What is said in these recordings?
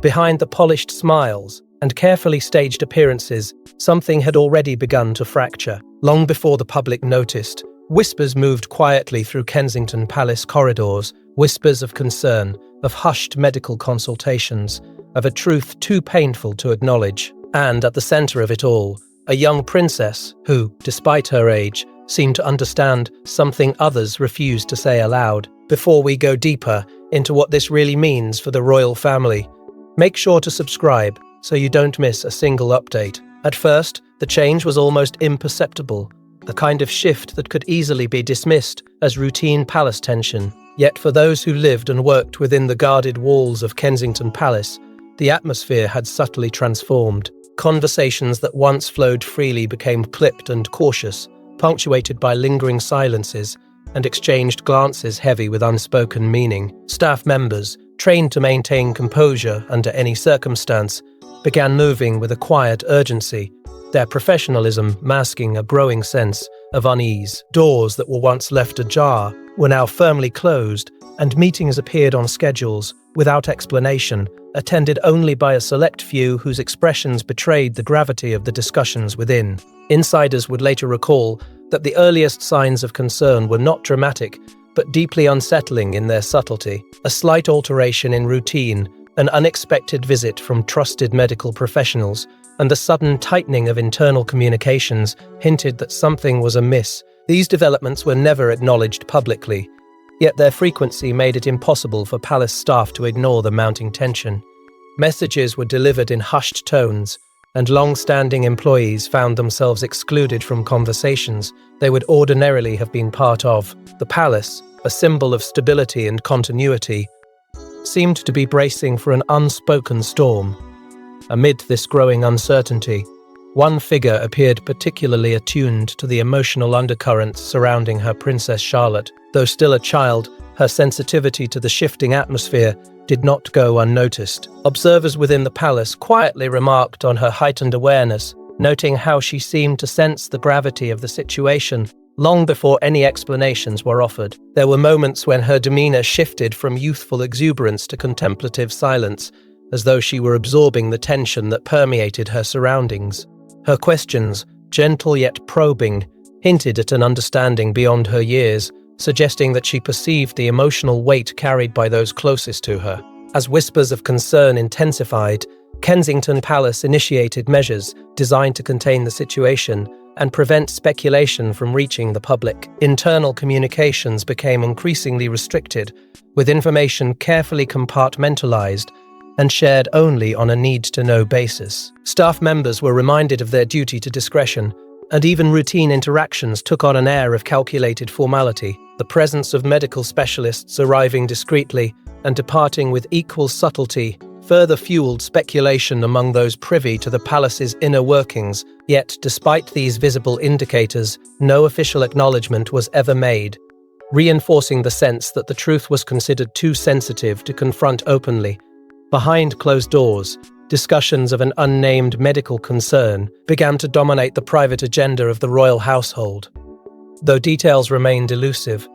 Behind the polished smiles and carefully staged appearances, something had already begun to fracture. Long before the public noticed, whispers moved quietly through Kensington Palace corridors, whispers of concern, of hushed medical consultations, of a truth too painful to acknowledge. And at the center of it all, a young princess who, despite her age, seemed to understand something others refused to say aloud. Before we go deeper into what this really means for the royal family, make sure to subscribe so you don't miss a single update. At first, the change was almost imperceptible, a kind of shift that could easily be dismissed as routine palace tension. Yet for those who lived and worked within the guarded walls of Kensington Palace, the atmosphere had subtly transformed. Conversations that once flowed freely became clipped and cautious, punctuated by lingering silences and exchanged glances heavy with unspoken meaning. Staff members, trained to maintain composure under any circumstance, began moving with a quiet urgency, their professionalism masking a growing sense of unease. Doors that were once left ajar were now firmly closed, and meetings appeared on schedules, without explanation, attended only by a select few whose expressions betrayed the gravity of the discussions within. Insiders would later recall that the earliest signs of concern were not dramatic, but deeply unsettling in their subtlety. A slight alteration in routine, an unexpected visit from trusted medical professionals, and the sudden tightening of internal communications hinted that something was amiss. These developments were never acknowledged publicly, yet their frequency made it impossible for palace staff to ignore the mounting tension. Messages were delivered in hushed tones, and long-standing employees found themselves excluded from conversations they would ordinarily have been part of. The palace, a symbol of stability and continuity, seemed to be bracing for an unspoken storm. Amid this growing uncertainty, one figure appeared particularly attuned to the emotional undercurrents surrounding her Princess Charlotte. Though still a child, her sensitivity to the shifting atmosphere did not go unnoticed. Observers within the palace quietly remarked on her heightened awareness, noting how she seemed to sense the gravity of the situation long before any explanations were offered. There were moments when her demeanor shifted from youthful exuberance to contemplative silence, as though she were absorbing the tension that permeated her surroundings. Her questions, gentle yet probing, hinted at an understanding beyond her years, suggesting that she perceived the emotional weight carried by those closest to her. As whispers of concern intensified, Kensington Palace initiated measures designed to contain the situation and prevent speculation from reaching the public. Internal communications became increasingly restricted, with information carefully compartmentalized and shared only on a need-to-know basis. Staff members were reminded of their duty to discretion, and even routine interactions took on an air of calculated formality. The presence of medical specialists arriving discreetly and departing with equal subtlety further fueled speculation among those privy to the palace's inner workings. Yet, despite these visible indicators, no official acknowledgement was ever made, reinforcing the sense that the truth was considered too sensitive to confront openly. Behind closed doors, discussions of an unnamed medical concern began to dominate the private agenda of the royal household. Though details remained elusive,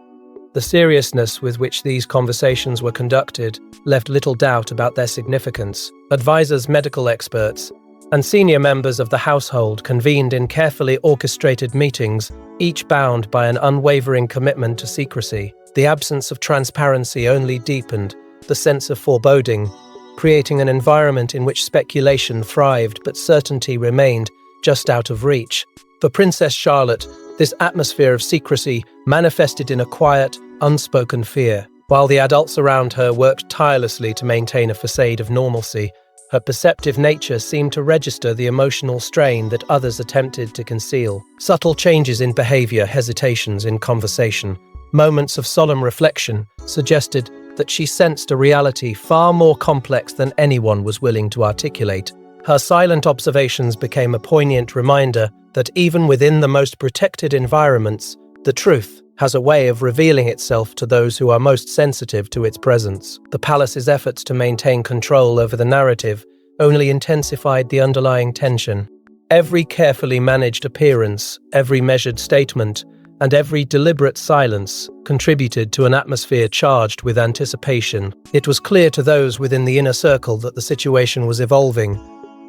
the seriousness with which these conversations were conducted left little doubt about their significance. Advisors, medical experts, and senior members of the household convened in carefully orchestrated meetings, each bound by an unwavering commitment to secrecy. The absence of transparency only deepened the sense of foreboding, creating an environment in which speculation thrived but certainty remained just out of reach. For Princess Charlotte, this atmosphere of secrecy manifested in a quiet, unspoken fear. While the adults around her worked tirelessly to maintain a facade of normalcy, her perceptive nature seemed to register the emotional strain that others attempted to conceal. Subtle changes in behavior, hesitations in conversation, moments of solemn reflection suggested that she sensed a reality far more complex than anyone was willing to articulate. Her silent observations became a poignant reminder that even within the most protected environments, the truth has a way of revealing itself to those who are most sensitive to its presence. The palace's efforts to maintain control over the narrative only intensified the underlying tension. Every carefully managed appearance, every measured statement, and every deliberate silence contributed to an atmosphere charged with anticipation. It was clear to those within the inner circle that the situation was evolving,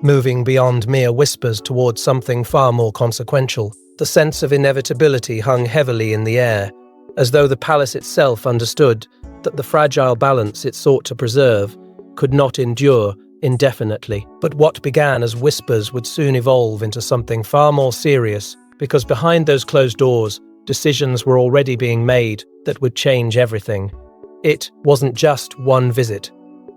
moving beyond mere whispers towards something far more consequential. The sense of inevitability hung heavily in the air, as though the palace itself understood that the fragile balance it sought to preserve could not endure indefinitely. But what began as whispers would soon evolve into something far more serious, because behind those closed doors, decisions were already being made that would change everything. It wasn't just one visit.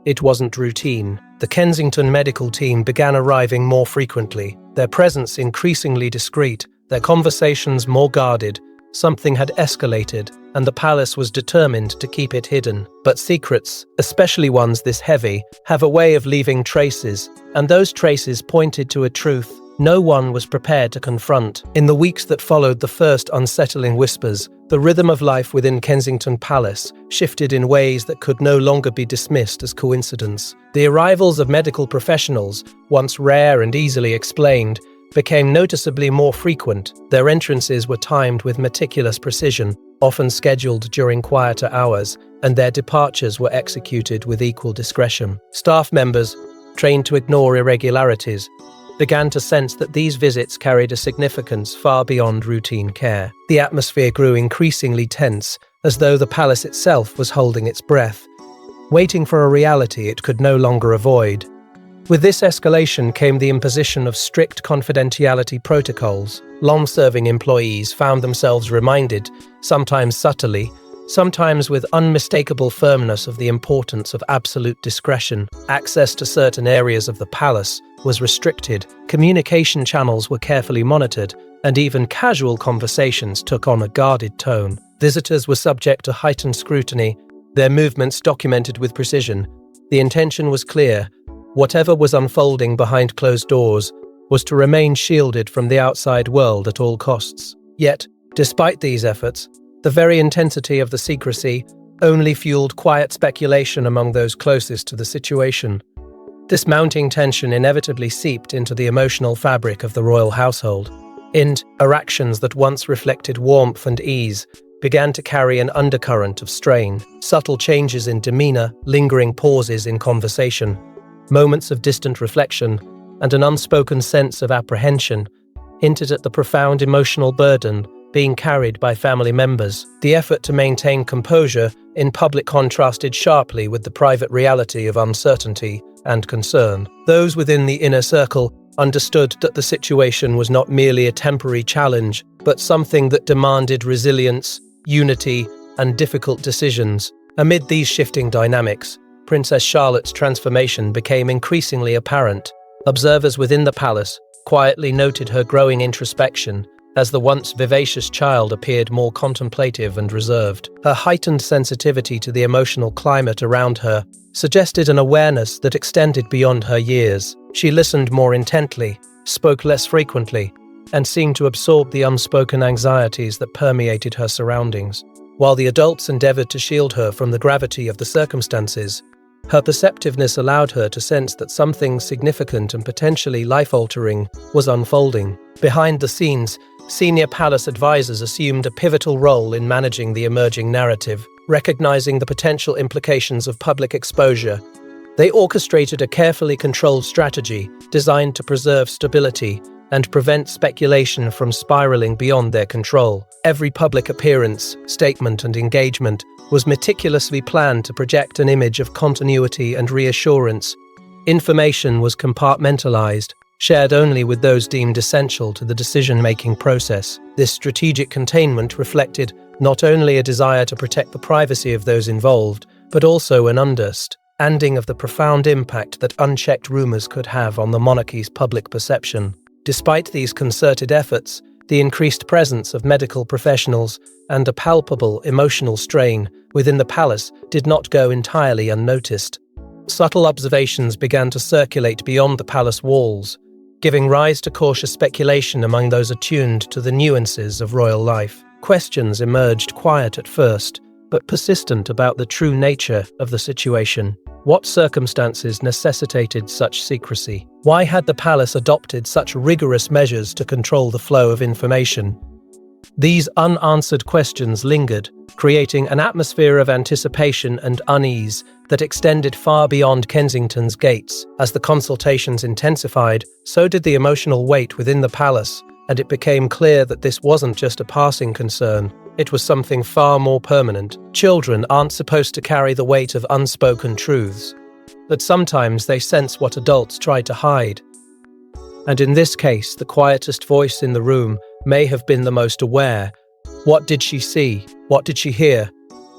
It wasn't routine. The Kensington medical team began arriving more frequently, their presence increasingly discreet, their conversations more guarded. Something had escalated, and the palace was determined to keep it hidden. But secrets, especially ones this heavy, have a way of leaving traces, and those traces pointed to a truth no one was prepared to confront. In the weeks that followed the first unsettling whispers, the rhythm of life within Kensington Palace shifted in ways that could no longer be dismissed as coincidence. The arrivals of medical professionals, once rare and easily explained, became noticeably more frequent. Their entrances were timed with meticulous precision, often scheduled during quieter hours, and their departures were executed with equal discretion. Staff members, trained to ignore irregularities, began to sense that these visits carried a significance far beyond routine care. The atmosphere grew increasingly tense, as though the palace itself was holding its breath, waiting for a reality it could no longer avoid. With this escalation came the imposition of strict confidentiality protocols. Long-serving employees found themselves reminded, sometimes subtly, sometimes with unmistakable firmness, of the importance of absolute discretion. Access to certain areas of the palace was restricted, communication channels were carefully monitored, and even casual conversations took on a guarded tone. Visitors were subject to heightened scrutiny, their movements documented with precision. The intention was clear: whatever was unfolding behind closed doors was to remain shielded from the outside world at all costs. Yet, despite these efforts, the very intensity of the secrecy only fueled quiet speculation among those closest to the situation. This mounting tension inevitably seeped into the emotional fabric of the royal household. Interactions that once reflected warmth and ease began to carry an undercurrent of strain. Subtle changes in demeanor, lingering pauses in conversation, moments of distant reflection, and an unspoken sense of apprehension hinted at the profound emotional burden being carried by family members. The effort to maintain composure in public contrasted sharply with the private reality of uncertainty and concern. Those within the inner circle understood that the situation was not merely a temporary challenge, but something that demanded resilience, unity, and difficult decisions. Amid these shifting dynamics, Princess Charlotte's transformation became increasingly apparent. Observers within the palace quietly noted her growing introspection, as the once vivacious child appeared more contemplative and reserved. Her heightened sensitivity to the emotional climate around her suggested an awareness that extended beyond her years. She listened more intently, spoke less frequently, and seemed to absorb the unspoken anxieties that permeated her surroundings. While the adults endeavored to shield her from the gravity of the circumstances, her perceptiveness allowed her to sense that something significant and potentially life-altering was unfolding. Behind the scenes, senior palace advisors assumed a pivotal role in managing the emerging narrative. Recognizing the potential implications of public exposure, they orchestrated a carefully controlled strategy designed to preserve stability and prevent speculation from spiraling beyond their control. Every public appearance, statement, and engagement was meticulously planned to project an image of continuity and reassurance. Information was compartmentalized, shared only with those deemed essential to the decision-making process. This strategic containment reflected not only a desire to protect the privacy of those involved, but also an understanding of the profound impact that unchecked rumors could have on the monarchy's public perception. Despite these concerted efforts, the increased presence of medical professionals and a palpable emotional strain within the palace did not go entirely unnoticed. Subtle observations began to circulate beyond the palace walls, giving rise to cautious speculation among those attuned to the nuances of royal life. Questions emerged, quiet at first, but persistent, about the true nature of the situation. What circumstances necessitated such secrecy? Why had the palace adopted such rigorous measures to control the flow of information? These unanswered questions lingered, creating an atmosphere of anticipation and unease that extended far beyond Kensington's gates. As the consultations intensified, so did the emotional weight within the palace, and it became clear that this wasn't just a passing concern. It was something far more permanent. Children aren't supposed to carry the weight of unspoken truths, but sometimes they sense what adults try to hide. And in this case, the quietest voice in the room may have been the most aware. What did she see? What did she hear?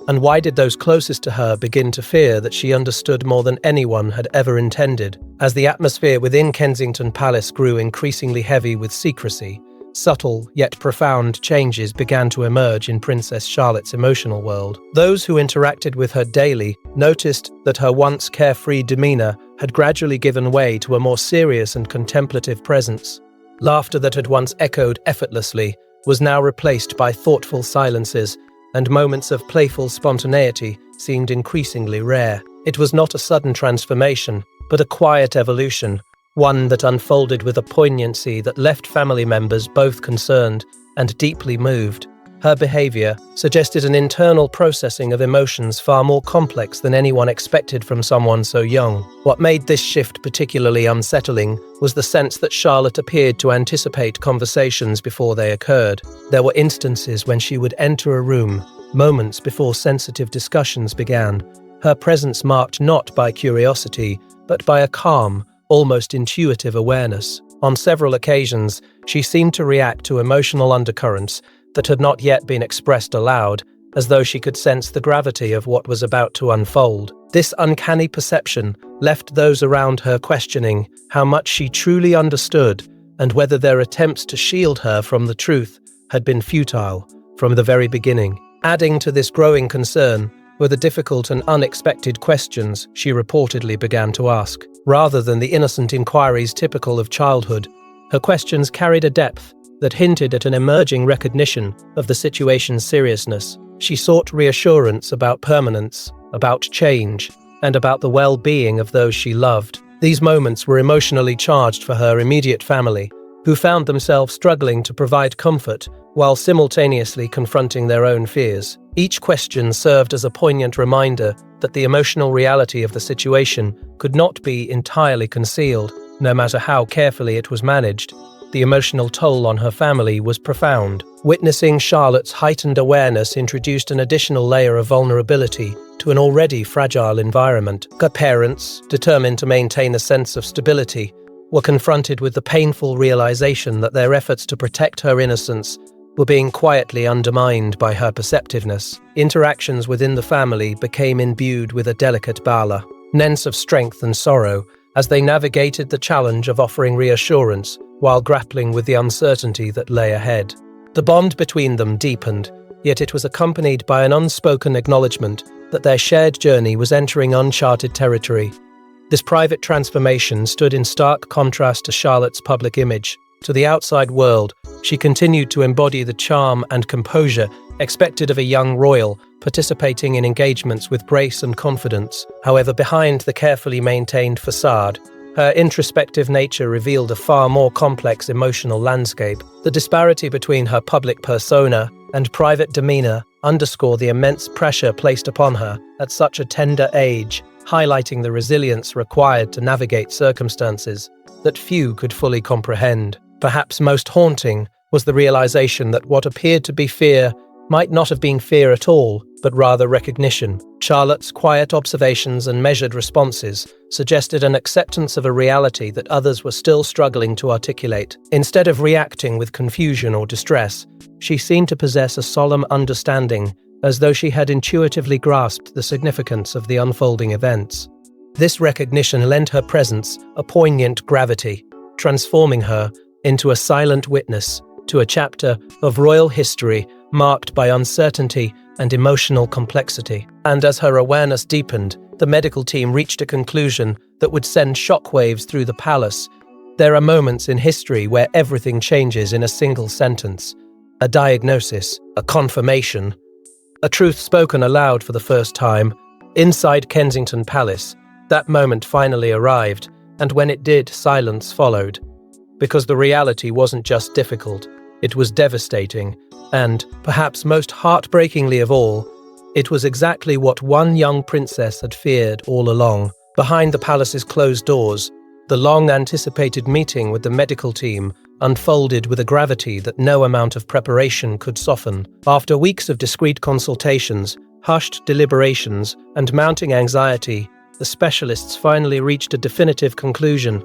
And why did those closest to her begin to fear that she understood more than anyone had ever intended? As the atmosphere within Kensington Palace grew increasingly heavy with secrecy, subtle yet profound changes began to emerge in Princess Charlotte's emotional world. Those who interacted with her daily noticed that her once carefree demeanor had gradually given way to a more serious and contemplative presence. Laughter that had once echoed effortlessly was now replaced by thoughtful silences, and moments of playful spontaneity seemed increasingly rare. It was not a sudden transformation, but a quiet evolution, one that unfolded with a poignancy that left family members both concerned and deeply moved. Her behavior suggested an internal processing of emotions far more complex than anyone expected from someone so young. What made this shift particularly unsettling was the sense that Charlotte appeared to anticipate conversations before they occurred. There were instances when she would enter a room, moments before sensitive discussions began, her presence marked not by curiosity, but by a calm, almost intuitive awareness. On several occasions, she seemed to react to emotional undercurrents that had not yet been expressed aloud, as though she could sense the gravity of what was about to unfold. This uncanny perception left those around her questioning how much she truly understood and whether their attempts to shield her from the truth had been futile from the very beginning. Adding to this growing concern were the difficult and unexpected questions she reportedly began to ask. Rather than the innocent inquiries typical of childhood, her questions carried a depth that hinted at an emerging recognition of the situation's seriousness. She sought reassurance about permanence, about change, and about the well-being of those she loved. These moments were emotionally charged for her immediate family, who found themselves struggling to provide comfort while simultaneously confronting their own fears. Each question served as a poignant reminder that the emotional reality of the situation could not be entirely concealed, no matter how carefully it was managed. The emotional toll on her family was profound. Witnessing Charlotte's heightened awareness introduced an additional layer of vulnerability to an already fragile environment. Her parents, determined to maintain a sense of stability, were confronted with the painful realization that their efforts to protect her innocence were being quietly undermined by her perceptiveness. Interactions within the family became imbued with a delicate balance of strength and sorrow as they navigated the challenge of offering reassurance while grappling with the uncertainty that lay ahead. The bond between them deepened, yet it was accompanied by an unspoken acknowledgement that their shared journey was entering uncharted territory. This private transformation stood in stark contrast to Charlotte's public image. To the outside world, she continued to embody the charm and composure expected of a young royal, participating in engagements with grace and confidence. However, behind the carefully maintained facade, her introspective nature revealed a far more complex emotional landscape. The disparity between her public persona and private demeanor underscored the immense pressure placed upon her at such a tender age, highlighting the resilience required to navigate circumstances that few could fully comprehend. Perhaps most haunting was the realization that what appeared to be fear might not have been fear at all, but rather recognition. Charlotte's quiet observations and measured responses suggested an acceptance of a reality that others were still struggling to articulate. Instead of reacting with confusion or distress, she seemed to possess a solemn understanding, as though she had intuitively grasped the significance of the unfolding events. This recognition lent her presence a poignant gravity, transforming her into a silent witness to a chapter of royal history marked by uncertainty and emotional complexity. And as her awareness deepened, the medical team reached a conclusion that would send shockwaves through the palace. There are moments in history where everything changes in a single sentence. A diagnosis, a confirmation, a truth spoken aloud for the first time. Inside Kensington Palace, that moment finally arrived, and when it did, silence followed. Because the reality wasn't just difficult, it was devastating. And, perhaps most heartbreakingly of all, it was exactly what one young princess had feared all along. Behind the palace's closed doors, the long-anticipated meeting with the medical team unfolded with a gravity that no amount of preparation could soften. After weeks of discreet consultations, hushed deliberations, and mounting anxiety, the specialists finally reached a definitive conclusion.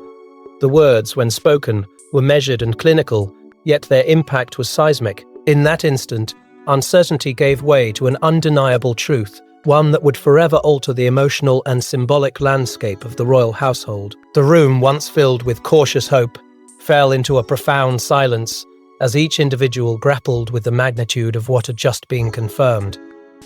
The words, when spoken, were measured and clinical, yet their impact was seismic. In that instant, uncertainty gave way to an undeniable truth, one that would forever alter the emotional and symbolic landscape of the royal household. The room, once filled with cautious hope, fell into a profound silence as each individual grappled with the magnitude of what had just been confirmed.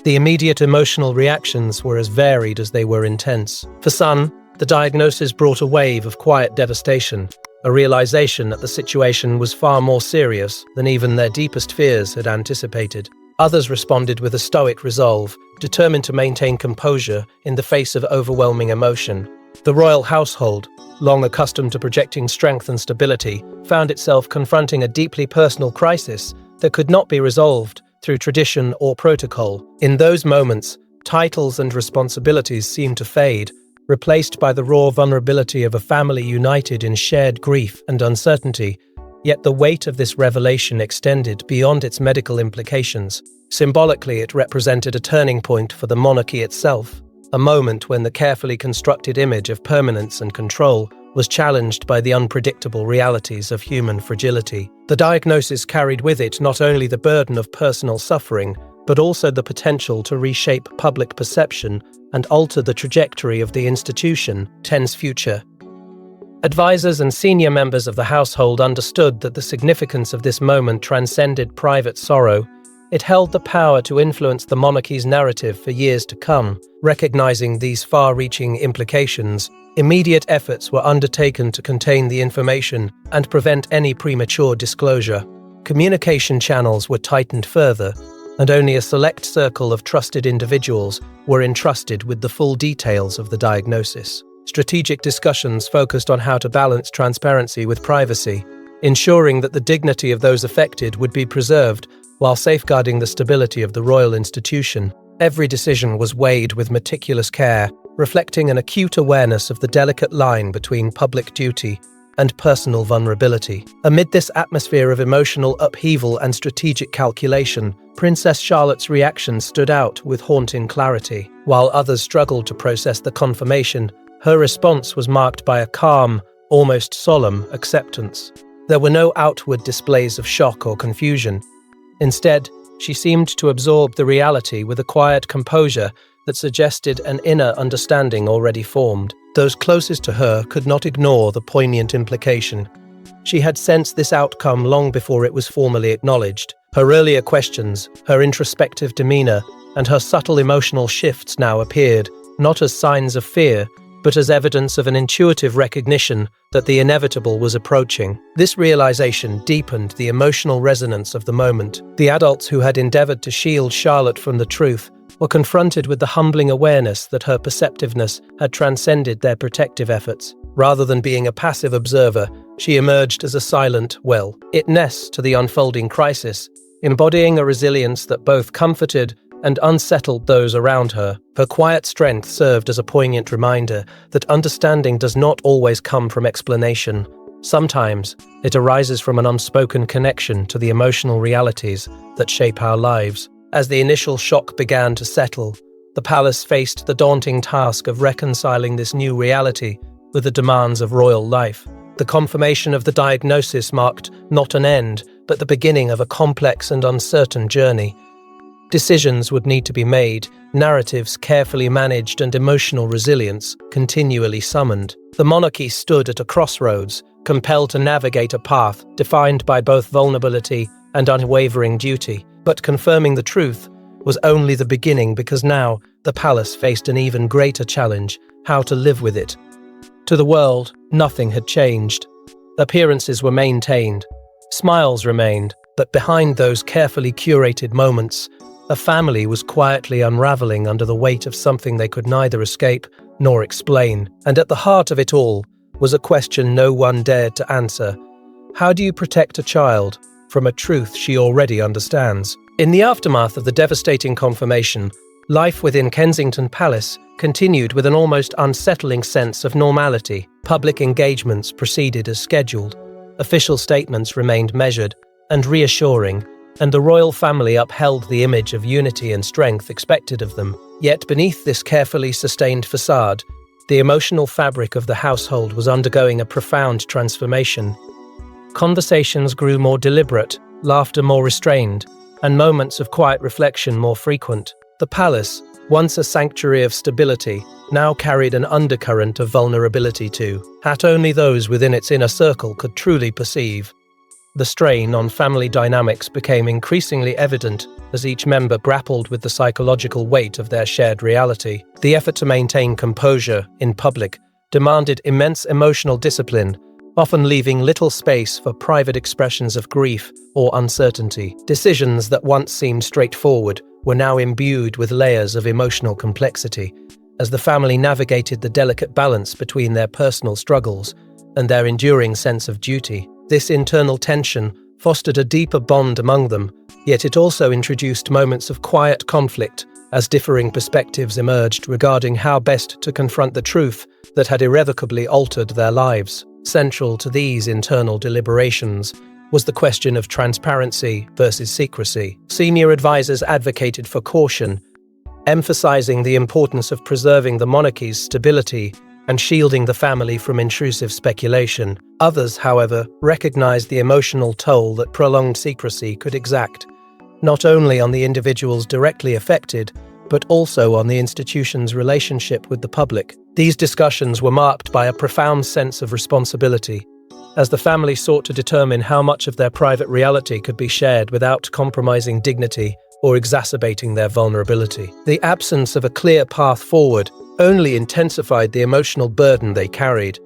The immediate emotional reactions were as varied as they were intense. For some, the diagnosis brought a wave of quiet devastation, a realization that the situation was far more serious than even their deepest fears had anticipated. Others responded with a stoic resolve, determined to maintain composure in the face of overwhelming emotion. The royal household, long accustomed to projecting strength and stability, found itself confronting a deeply personal crisis that could not be resolved through tradition or protocol. In those moments, titles and responsibilities seemed to fade, replaced by the raw vulnerability of a family united in shared grief and uncertainty. Yet the weight of this revelation extended beyond its medical implications. Symbolically, it represented a turning point for the monarchy itself, a moment when the carefully constructed image of permanence and control was challenged by the unpredictable realities of human fragility. The diagnosis carried with it not only the burden of personal suffering, but also the potential to reshape public perception and alter the trajectory of the institution's future. Advisors and senior members of the household understood that the significance of this moment transcended private sorrow. It held the power to influence the monarchy's narrative for years to come. Recognizing these far-reaching implications, immediate efforts were undertaken to contain the information and prevent any premature disclosure. Communication channels were tightened further, and only a select circle of trusted individuals were entrusted with the full details of the diagnosis. Strategic discussions focused on how to balance transparency with privacy, ensuring that the dignity of those affected would be preserved while safeguarding the stability of the royal institution. Every decision was weighed with meticulous care, reflecting an acute awareness of the delicate line between public duty and personal vulnerability. Amid this atmosphere of emotional upheaval and strategic calculation, Princess Charlotte's reaction stood out with haunting clarity. While others struggled to process the confirmation, her response was marked by a calm, almost solemn acceptance. There were no outward displays of shock or confusion. Instead, she seemed to absorb the reality with a quiet composure that suggested an inner understanding already formed. Those closest to her could not ignore the poignant implication. She had sensed this outcome long before it was formally acknowledged. Her earlier questions, her introspective demeanor, and her subtle emotional shifts now appeared, not as signs of fear, but as evidence of an intuitive recognition that the inevitable was approaching. This realization deepened the emotional resonance of the moment. The adults who had endeavored to shield Charlotte from the truth were confronted with the humbling awareness that her perceptiveness had transcended their protective efforts. Rather than being a passive observer, she emerged as a silent witness to the unfolding crisis, embodying a resilience that both comforted and unsettled those around her. Her quiet strength served as a poignant reminder that understanding does not always come from explanation. Sometimes, it arises from an unspoken connection to the emotional realities that shape our lives. As the initial shock began to settle, the palace faced the daunting task of reconciling this new reality with the demands of royal life. The confirmation of the diagnosis marked not an end, but the beginning of a complex and uncertain journey. Decisions would need to be made, narratives carefully managed, and emotional resilience continually summoned. The monarchy stood at a crossroads, compelled to navigate a path defined by both vulnerability and unwavering duty. But confirming the truth was only the beginning, because now the palace faced an even greater challenge: how to live with it. To the world, nothing had changed. Appearances were maintained, smiles remained, but behind those carefully curated moments, a family was quietly unraveling under the weight of something they could neither escape nor explain. And at the heart of it all was a question no one dared to answer. How do you protect a child from a truth she already understands. In the aftermath of the devastating confirmation, life within Kensington Palace continued with an almost unsettling sense of normality. Public engagements proceeded as scheduled, official statements remained measured and reassuring, and the royal family upheld the image of unity and strength expected of them. Yet beneath this carefully sustained facade, the emotional fabric of the household was undergoing a profound transformation. Conversations grew more deliberate, laughter more restrained, and moments of quiet reflection more frequent. The palace, once a sanctuary of stability, now carried an undercurrent of vulnerability too, that only those within its inner circle could truly perceive. The strain on family dynamics became increasingly evident as each member grappled with the psychological weight of their shared reality. The effort to maintain composure in public demanded immense emotional discipline, often leaving little space for private expressions of grief or uncertainty. Decisions that once seemed straightforward were now imbued with layers of emotional complexity, as the family navigated the delicate balance between their personal struggles and their enduring sense of duty. This internal tension fostered a deeper bond among them, yet it also introduced moments of quiet conflict as differing perspectives emerged regarding how best to confront the truth that had irrevocably altered their lives. Central to these internal deliberations was the question of transparency versus secrecy. Senior advisors advocated for caution, emphasizing the importance of preserving the monarchy's stability and shielding the family from intrusive speculation. Others, however, recognized the emotional toll that prolonged secrecy could exact, not only on the individuals directly affected, but also on the institution's relationship with the public. These discussions were marked by a profound sense of responsibility, as the family sought to determine how much of their private reality could be shared without compromising dignity or exacerbating their vulnerability. The absence of a clear path forward only intensified the emotional burden they carried.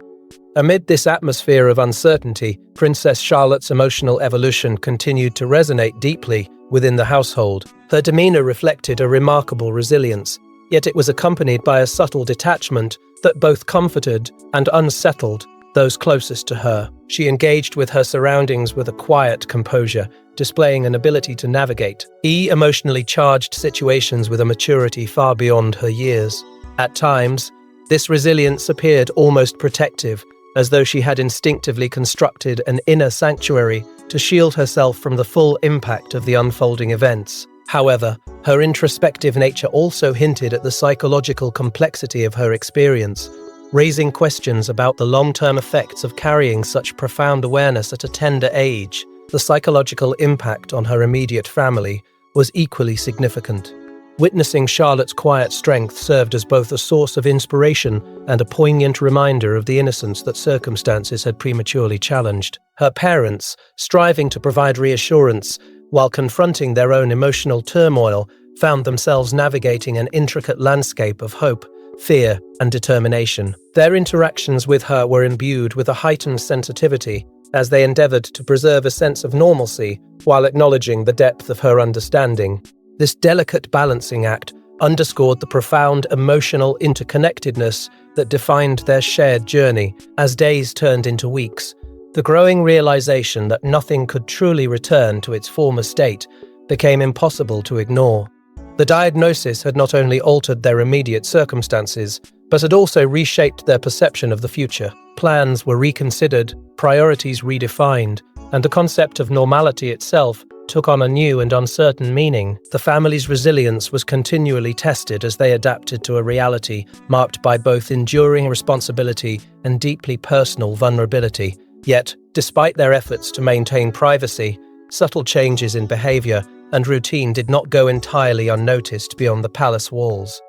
Amid this atmosphere of uncertainty, Princess Charlotte's emotional evolution continued to resonate deeply within the household. Her demeanor reflected a remarkable resilience, yet it was accompanied by a subtle detachment that both comforted and unsettled those closest to her. She engaged with her surroundings with a quiet composure, displaying an ability to navigate emotionally charged situations with a maturity far beyond her years. At times, this resilience appeared almost protective, as though she had instinctively constructed an inner sanctuary to shield herself from the full impact of the unfolding events. However, her introspective nature also hinted at the psychological complexity of her experience, raising questions about the long-term effects of carrying such profound awareness at a tender age. The psychological impact on her immediate family was equally significant. Witnessing Charlotte's quiet strength served as both a source of inspiration and a poignant reminder of the innocence that circumstances had prematurely challenged. Her parents, striving to provide reassurance while confronting their own emotional turmoil, found themselves navigating an intricate landscape of hope, fear, and determination. Their interactions with her were imbued with a heightened sensitivity, as they endeavored to preserve a sense of normalcy while acknowledging the depth of her understanding. This delicate balancing act underscored the profound emotional interconnectedness that defined their shared journey. As days turned into weeks, the growing realization that nothing could truly return to its former state became impossible to ignore. The diagnosis had not only altered their immediate circumstances, but had also reshaped their perception of the future. Plans were reconsidered, priorities redefined, and the concept of normality itself took on a new and uncertain meaning. The family's resilience was continually tested as they adapted to a reality marked by both enduring responsibility and deeply personal vulnerability. Yet, despite their efforts to maintain privacy, subtle changes in behavior and routine did not go entirely unnoticed beyond the palace walls.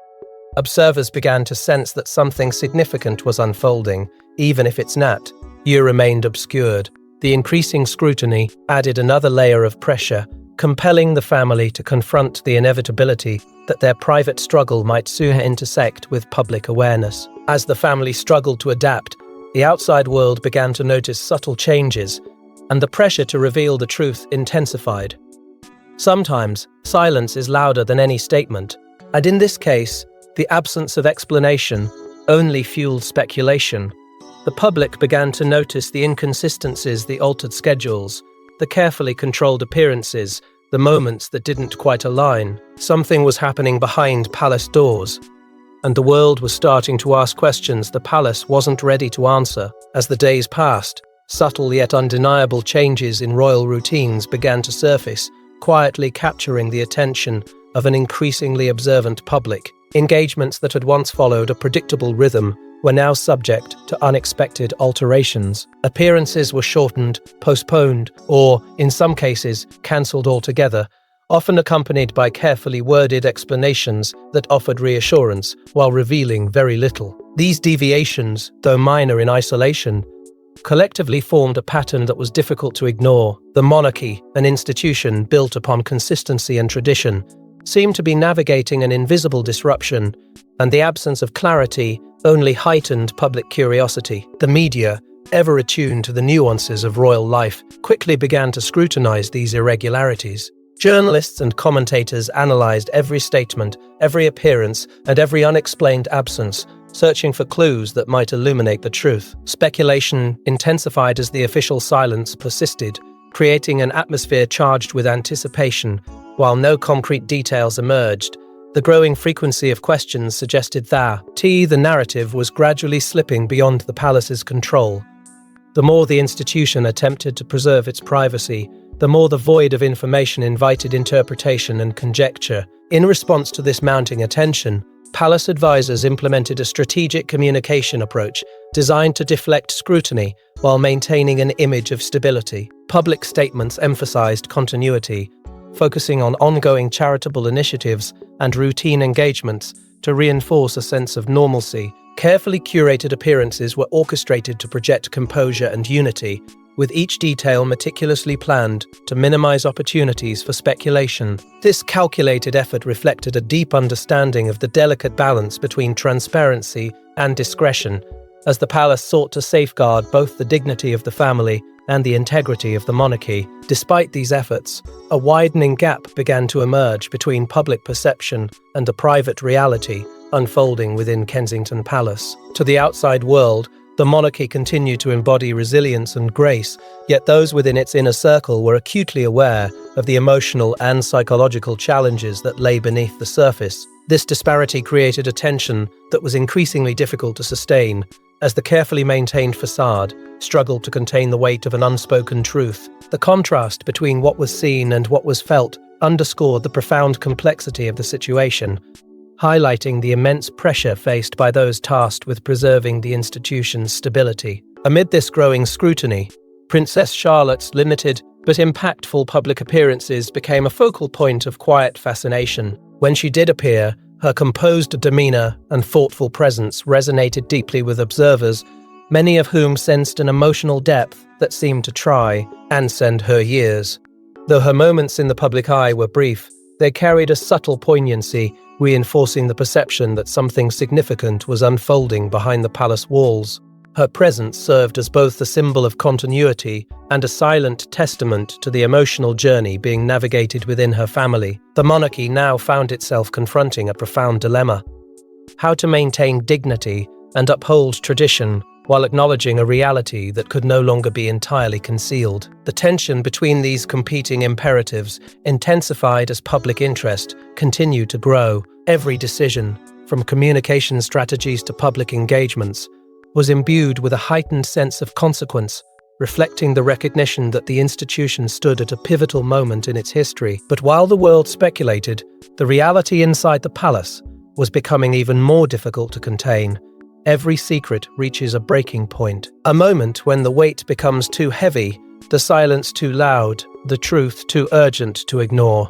Observers began to sense that something significant was unfolding, even if its remained obscured. The increasing scrutiny added another layer of pressure, compelling the family to confront the inevitability that their private struggle might soon intersect with public awareness. As the family struggled to adapt, the outside world began to notice subtle changes, and the pressure to reveal the truth intensified. Sometimes, silence is louder than any statement, and in this case, the absence of explanation only fueled speculation. The public began to notice the inconsistencies, the altered schedules, the carefully controlled appearances, the moments that didn't quite align. Something was happening behind palace doors, and the world was starting to ask questions the palace wasn't ready to answer. As the days passed, subtle yet undeniable changes in royal routines began to surface, quietly capturing the attention of an increasingly observant public. Engagements that had once followed a predictable rhythm were now subject to unexpected alterations. Appearances were shortened, postponed, or, in some cases, cancelled altogether, often accompanied by carefully worded explanations that offered reassurance while revealing very little. These deviations, though minor in isolation, collectively formed a pattern that was difficult to ignore. The monarchy, an institution built upon consistency and tradition, seemed to be navigating an invisible disruption, and the absence of clarity only heightened public curiosity. The media, ever attuned to the nuances of royal life, quickly began to scrutinize these irregularities. Journalists and commentators analyzed every statement, every appearance, and every unexplained absence, searching for clues that might illuminate the truth. Speculation intensified as the official silence persisted, creating an atmosphere charged with anticipation. While no concrete details emerged, the growing frequency of questions suggested that the narrative was gradually slipping beyond the palace's control. The more the institution attempted to preserve its privacy, the more the void of information invited interpretation and conjecture. In response to this mounting attention, palace advisors implemented a strategic communication approach designed to deflect scrutiny while maintaining an image of stability. Public statements emphasized continuity, focusing on ongoing charitable initiatives and routine engagements to reinforce a sense of normalcy. Carefully curated appearances were orchestrated to project composure and unity, with each detail meticulously planned to minimize opportunities for speculation. This calculated effort reflected a deep understanding of the delicate balance between transparency and discretion, as the palace sought to safeguard both the dignity of the family and the integrity of the monarchy. Despite these efforts, a widening gap began to emerge between public perception and the private reality unfolding within Kensington Palace. To the outside world, the monarchy continued to embody resilience and grace, yet those within its inner circle were acutely aware of the emotional and psychological challenges that lay beneath the surface. This disparity created a tension that was increasingly difficult to sustain, as the carefully maintained facade struggled to contain the weight of an unspoken truth. The contrast between what was seen and what was felt underscored the profound complexity of the situation, highlighting the immense pressure faced by those tasked with preserving the institution's stability. Amid this growing scrutiny, Princess Charlotte's limited but impactful public appearances became a focal point of quiet fascination. When she did appear, her composed demeanor and thoughtful presence resonated deeply with observers, many of whom sensed an emotional depth that seemed to try and transcend her years. Though her moments in the public eye were brief, they carried a subtle poignancy, reinforcing the perception that something significant was unfolding behind the palace walls. Her presence served as both a symbol of continuity and a silent testament to the emotional journey being navigated within her family. The monarchy now found itself confronting a profound dilemma: how to maintain dignity and uphold tradition while acknowledging a reality that could no longer be entirely concealed. The tension between these competing imperatives intensified as public interest continued to grow. Every decision, from communication strategies to public engagements, was imbued with a heightened sense of consequence, reflecting the recognition that the institution stood at a pivotal moment in its history. But while the world speculated, the reality inside the palace was becoming even more difficult to contain. Every secret reaches a breaking point, a moment when the weight becomes too heavy, the silence too loud, the truth too urgent to ignore.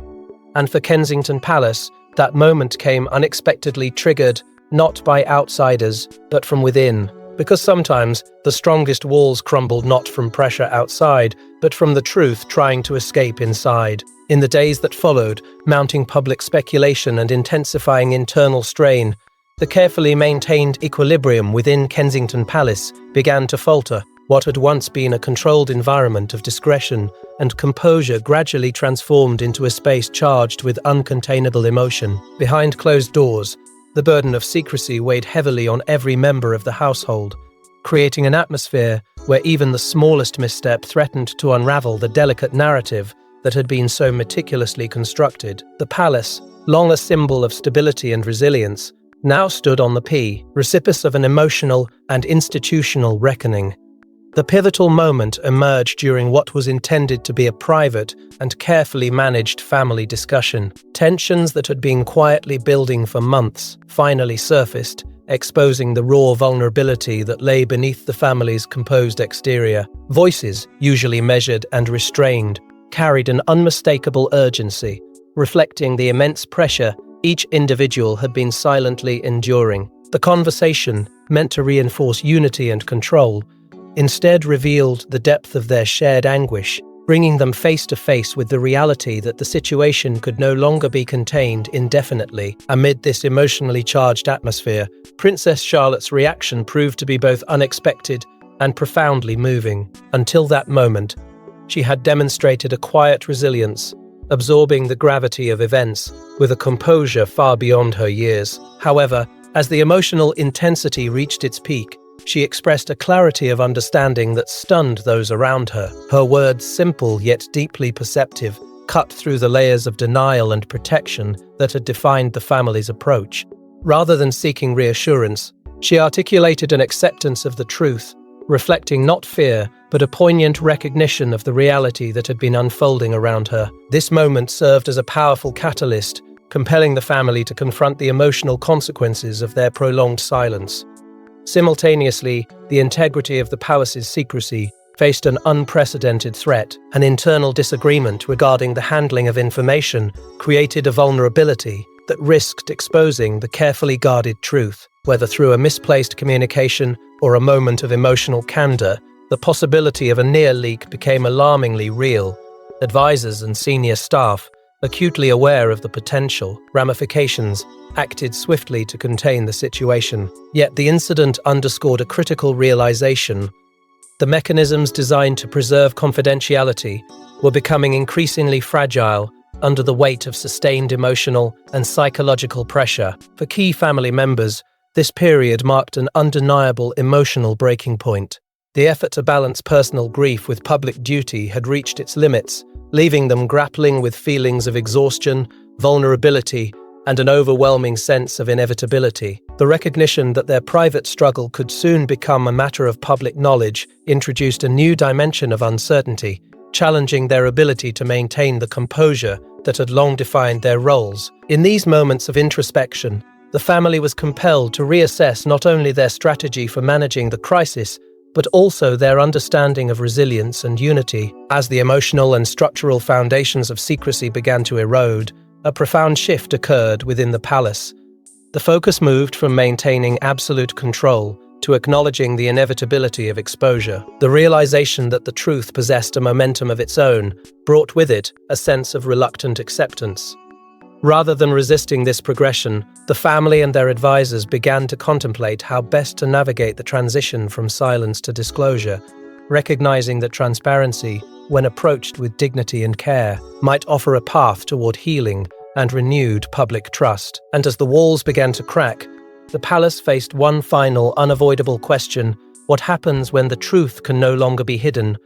And for Kensington Palace, that moment came unexpectedly, triggered not by outsiders, but from within. Because sometimes the strongest walls crumbled not from pressure outside, but from the truth trying to escape inside. In the days that followed, mounting public speculation and intensifying internal strain, the carefully maintained equilibrium within Kensington Palace began to falter. What had once been a controlled environment of discretion and composure gradually transformed into a space charged with uncontainable emotion. Behind closed doors, the burden of secrecy weighed heavily on every member of the household, creating an atmosphere where even the smallest misstep threatened to unravel the delicate narrative that had been so meticulously constructed. The palace, long a symbol of stability and resilience, now stood on the precipice of an emotional and institutional reckoning. The pivotal moment emerged during what was intended to be a private and carefully managed family discussion. Tensions that had been quietly building for months finally surfaced, exposing the raw vulnerability that lay beneath the family's composed exterior. Voices, usually measured and restrained, carried an unmistakable urgency, reflecting the immense pressure each individual had been silently enduring. The conversation, meant to reinforce unity and control, instead revealed the depth of their shared anguish, bringing them face to face with the reality that the situation could no longer be contained indefinitely. Amid this emotionally charged atmosphere, Princess Charlotte's reaction proved to be both unexpected and profoundly moving. Until that moment, she had demonstrated a quiet resilience, absorbing the gravity of events with a composure far beyond her years. However, as the emotional intensity reached its peak, she expressed a clarity of understanding that stunned those around her. Her words, simple yet deeply perceptive, cut through the layers of denial and protection that had defined the family's approach. Rather than seeking reassurance, she articulated an acceptance of the truth, reflecting not fear, but a poignant recognition of the reality that had been unfolding around her. This moment served as a powerful catalyst, compelling the family to confront the emotional consequences of their prolonged silence. Simultaneously, the integrity of the palace's secrecy faced an unprecedented threat. An internal disagreement regarding the handling of information created a vulnerability that risked exposing the carefully guarded truth. Whether through a misplaced communication or a moment of emotional candor, the possibility of a near leak became alarmingly real. Advisors and senior staff, acutely aware of the potential ramifications, acted swiftly to contain the situation. Yet the incident underscored a critical realization. The mechanisms designed to preserve confidentiality were becoming increasingly fragile under the weight of sustained emotional and psychological pressure. For key family members, this period marked an undeniable emotional breaking point. The effort to balance personal grief with public duty had reached its limits, leaving them grappling with feelings of exhaustion, vulnerability, and an overwhelming sense of inevitability. The recognition that their private struggle could soon become a matter of public knowledge introduced a new dimension of uncertainty, challenging their ability to maintain the composure that had long defined their roles. In these moments of introspection, the family was compelled to reassess not only their strategy for managing the crisis, but also their understanding of resilience and unity. As the emotional and structural foundations of secrecy began to erode, a profound shift occurred within the palace. The focus moved from maintaining absolute control to acknowledging the inevitability of exposure. The realization that the truth possessed a momentum of its own brought with it a sense of reluctant acceptance. Rather than resisting this progression, the family and their advisors began to contemplate how best to navigate the transition from silence to disclosure, recognizing that transparency, when approached with dignity and care, might offer a path toward healing and renewed public trust. And as the walls began to crack, the palace faced one final unavoidable question: what happens when the truth can no longer be hidden?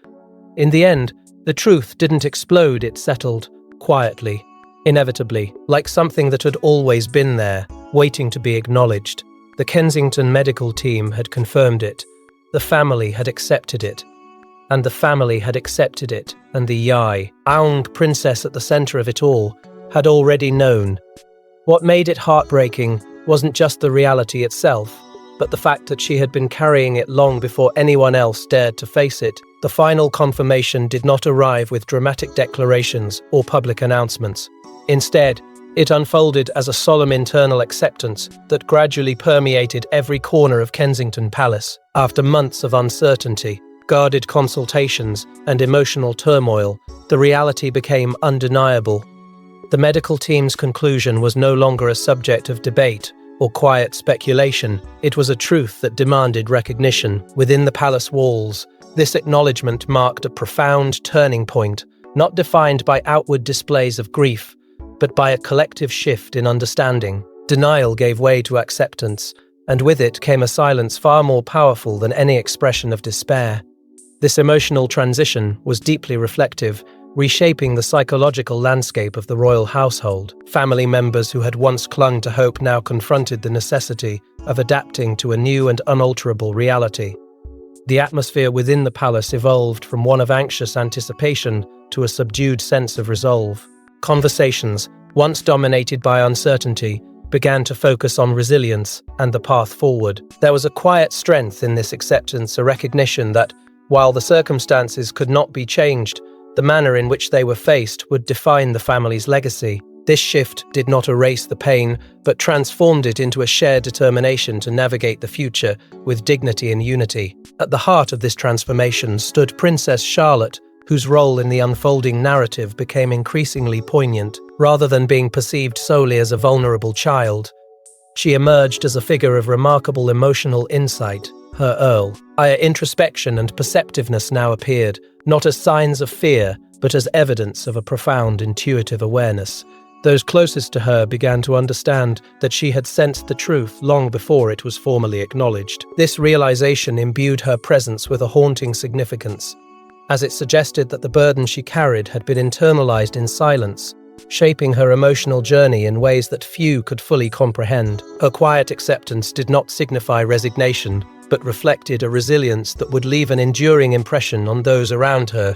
In the end, the truth didn't explode, it settled quietly, inevitably, like something that had always been there, waiting to be acknowledged. The Kensington medical team had confirmed it. The family had accepted it. And the family had accepted it, and the young princess at the center of it all had already known. What made it heartbreaking wasn't just the reality itself, but the fact that she had been carrying it long before anyone else dared to face it. The final confirmation did not arrive with dramatic declarations or public announcements. Instead, it unfolded as a solemn internal acceptance that gradually permeated every corner of Kensington Palace. After months of uncertainty, guarded consultations, and emotional turmoil, the reality became undeniable. The medical team's conclusion was no longer a subject of debate or quiet speculation. It was a truth that demanded recognition. Within the palace walls, this acknowledgement marked a profound turning point, not defined by outward displays of grief, but by a collective shift in understanding. Denial gave way to acceptance, and with it came a silence far more powerful than any expression of despair. This emotional transition was deeply reflective, reshaping the psychological landscape of the royal household. Family members who had once clung to hope now confronted the necessity of adapting to a new and unalterable reality. The atmosphere within the palace evolved from one of anxious anticipation to a subdued sense of resolve. Conversations, once dominated by uncertainty, began to focus on resilience and the path forward. There was a quiet strength in this acceptance, a recognition that, while the circumstances could not be changed, the manner in which they were faced would define the family's legacy. This shift did not erase the pain, but transformed it into a shared determination to navigate the future with dignity and unity. At the heart of this transformation stood Princess Charlotte, whose role in the unfolding narrative became increasingly poignant. Rather than being perceived solely as a vulnerable child, she emerged as a figure of remarkable emotional insight. Her earlier introspection and perceptiveness now appeared, not as signs of fear, but as evidence of a profound intuitive awareness. Those closest to her began to understand that she had sensed the truth long before it was formally acknowledged. This realization imbued her presence with a haunting significance, as it suggested that the burden she carried had been internalized in silence, shaping her emotional journey in ways that few could fully comprehend. Her quiet acceptance did not signify resignation, but reflected a resilience that would leave an enduring impression on those around her.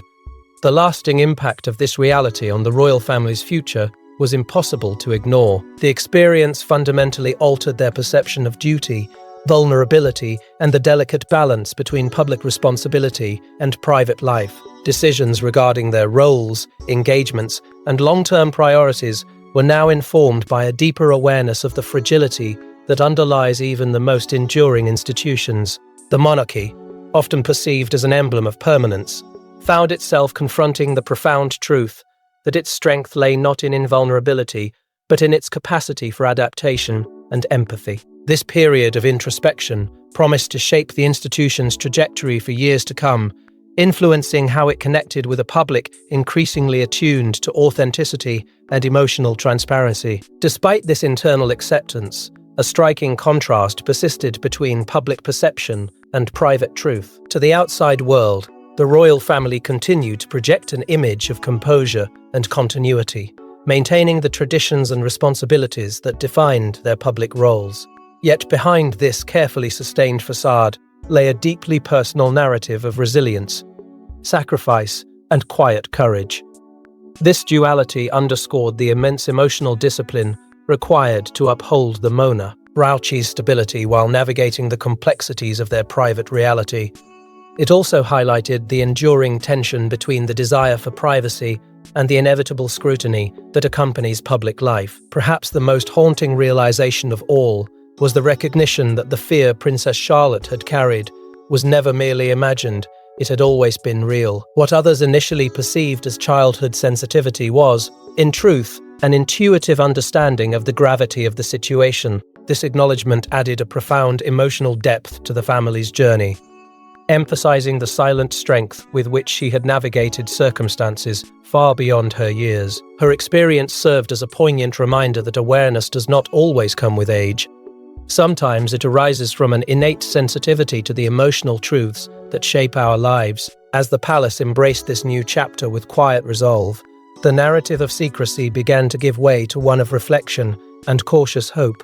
The lasting impact of this reality on the royal family's future was impossible to ignore. The experience fundamentally altered their perception of duty, vulnerability, and the delicate balance between public responsibility and private life. Decisions regarding their roles, engagements, and long-term priorities were now informed by a deeper awareness of the fragility that underlies even the most enduring institutions. The monarchy, often perceived as an emblem of permanence, found itself confronting the profound truth that its strength lay not in invulnerability, but in its capacity for adaptation and empathy. This period of introspection promised to shape the institution's trajectory for years to come, influencing how it connected with a public increasingly attuned to authenticity and emotional transparency. Despite this internal acceptance, a striking contrast persisted between public perception and private truth. To the outside world, the royal family continued to project an image of composure and continuity, maintaining the traditions and responsibilities that defined their public roles. Yet behind this carefully sustained facade lay a deeply personal narrative of resilience, sacrifice, and quiet courage. This duality underscored the immense emotional discipline required to uphold the monarchy's stability while navigating the complexities of their private reality. It also highlighted the enduring tension between the desire for privacy and the inevitable scrutiny that accompanies public life. Perhaps the most haunting realization of all was the recognition that the fear Princess Charlotte had carried was never merely imagined, it had always been real. What others initially perceived as childhood sensitivity was, in truth, an intuitive understanding of the gravity of the situation. This acknowledgement added a profound emotional depth to the family's journey, emphasizing the silent strength with which she had navigated circumstances far beyond her years. Her experience served as a poignant reminder that awareness does not always come with age. Sometimes it arises from an innate sensitivity to the emotional truths that shape our lives. As the palace embraced this new chapter with quiet resolve, the narrative of secrecy began to give way to one of reflection and cautious hope.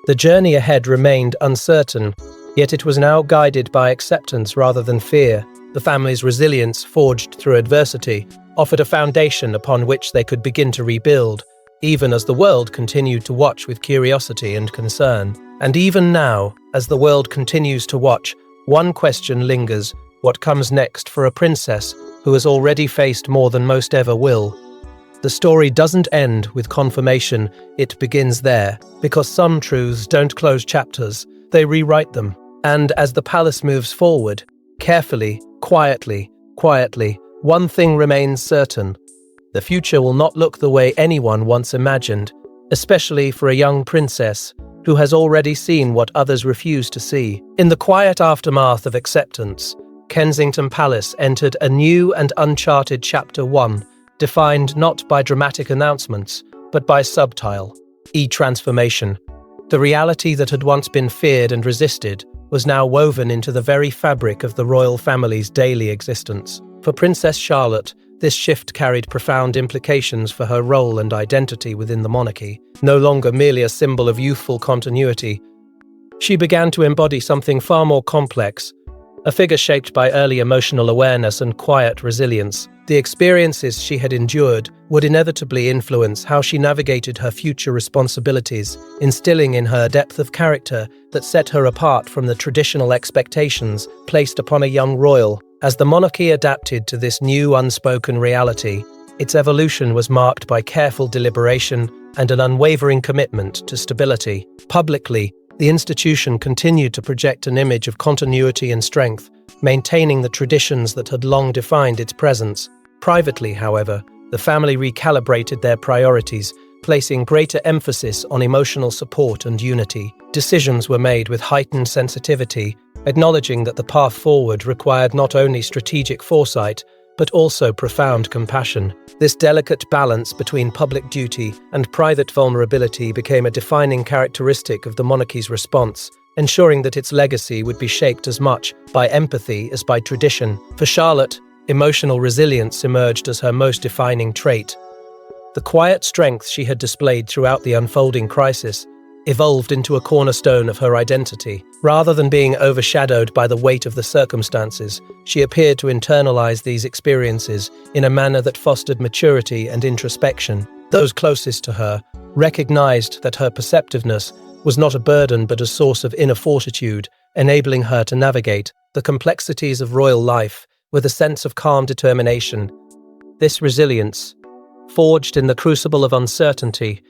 The journey ahead remained uncertain, yet it was now guided by acceptance rather than fear. The family's resilience, forged through adversity, offered a foundation upon which they could begin to rebuild, even as the world continued to watch with curiosity and concern. And even now, as the world continues to watch, one question lingers: what comes next for a princess who has already faced more than most ever will? The story doesn't end with confirmation, it begins there, because some truths don't close chapters, they rewrite them. And as the palace moves forward, carefully, quietly, one thing remains certain: the future will not look the way anyone once imagined, especially for a young princess who has already seen what others refuse to see. In the quiet aftermath of acceptance, Kensington Palace entered a new and uncharted chapter 1, defined not by dramatic announcements, but by subtle transformation. The reality that had once been feared and resisted was now woven into the very fabric of the royal family's daily existence. For Princess Charlotte, this shift carried profound implications for her role and identity within the monarchy. No longer merely a symbol of youthful continuity, she began to embody something far more complex, a figure shaped by early emotional awareness and quiet resilience. The experiences she had endured would inevitably influence how she navigated her future responsibilities, instilling in her a depth of character that set her apart from the traditional expectations placed upon a young royal. As the monarchy adapted to this new unspoken reality, its evolution was marked by careful deliberation and an unwavering commitment to stability. Publicly, the institution continued to project an image of continuity and strength, maintaining the traditions that had long defined its presence. Privately, however, the family recalibrated their priorities, placing greater emphasis on emotional support and unity. Decisions were made with heightened sensitivity, acknowledging that the path forward required not only strategic foresight, but also profound compassion. This delicate balance between public duty and private vulnerability became a defining characteristic of the monarchy's response, ensuring that its legacy would be shaped as much by empathy as by tradition. For Charlotte, emotional resilience emerged as her most defining trait. The quiet strength she had displayed throughout the unfolding crisis evolved into a cornerstone of her identity. Rather than being overshadowed by the weight of the circumstances, she appeared to internalize these experiences in a manner that fostered maturity and introspection. Those closest to her recognized that her perceptiveness was not a burden but a source of inner fortitude, enabling her to navigate the complexities of royal life with a sense of calm determination. This resilience, forged in the crucible of uncertainty,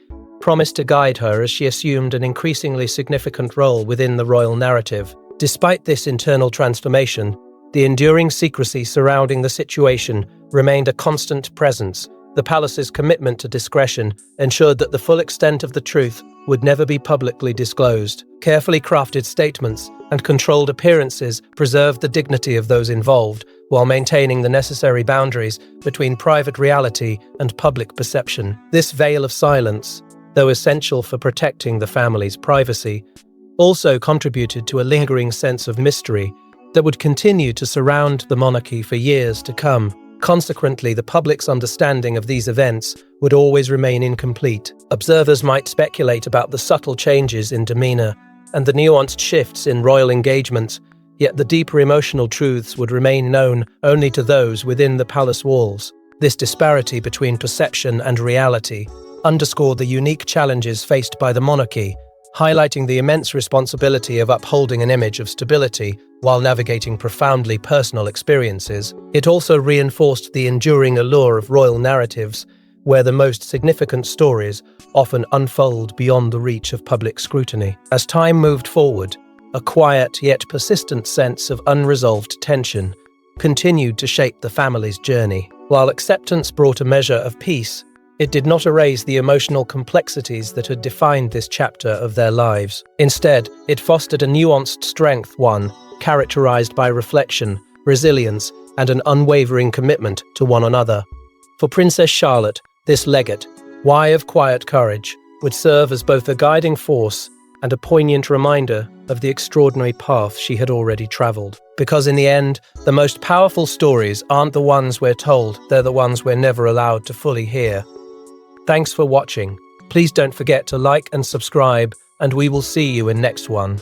promised to guide her as she assumed an increasingly significant role within the royal narrative. Despite this internal transformation, the enduring secrecy surrounding the situation remained a constant presence. The palace's commitment to discretion ensured that the full extent of the truth would never be publicly disclosed. Carefully crafted statements and controlled appearances preserved the dignity of those involved, while maintaining the necessary boundaries between private reality and public perception. This veil of silence, though essential for protecting the family's privacy, also contributed to a lingering sense of mystery that would continue to surround the monarchy for years to come. Consequently, the public's understanding of these events would always remain incomplete. Observers might speculate about the subtle changes in demeanor and the nuanced shifts in royal engagements, yet the deeper emotional truths would remain known only to those within the palace walls. This disparity between perception and reality underscored the unique challenges faced by the monarchy, highlighting the immense responsibility of upholding an image of stability while navigating profoundly personal experiences. It also reinforced the enduring allure of royal narratives, where the most significant stories often unfold beyond the reach of public scrutiny. As time moved forward, a quiet yet persistent sense of unresolved tension continued to shape the family's journey. While acceptance brought a measure of peace, it did not erase the emotional complexities that had defined this chapter of their lives. Instead, it fostered a nuanced strength, one characterized by reflection, resilience, and an unwavering commitment to one another. For Princess Charlotte, this legate, why of quiet courage, would serve as both a guiding force and a poignant reminder of the extraordinary path she had already traveled. Because in the end, the most powerful stories aren't the ones we're told, they're the ones we're never allowed to fully hear. Thanks for watching. Please don't forget to like and subscribe, and we will see you in next one.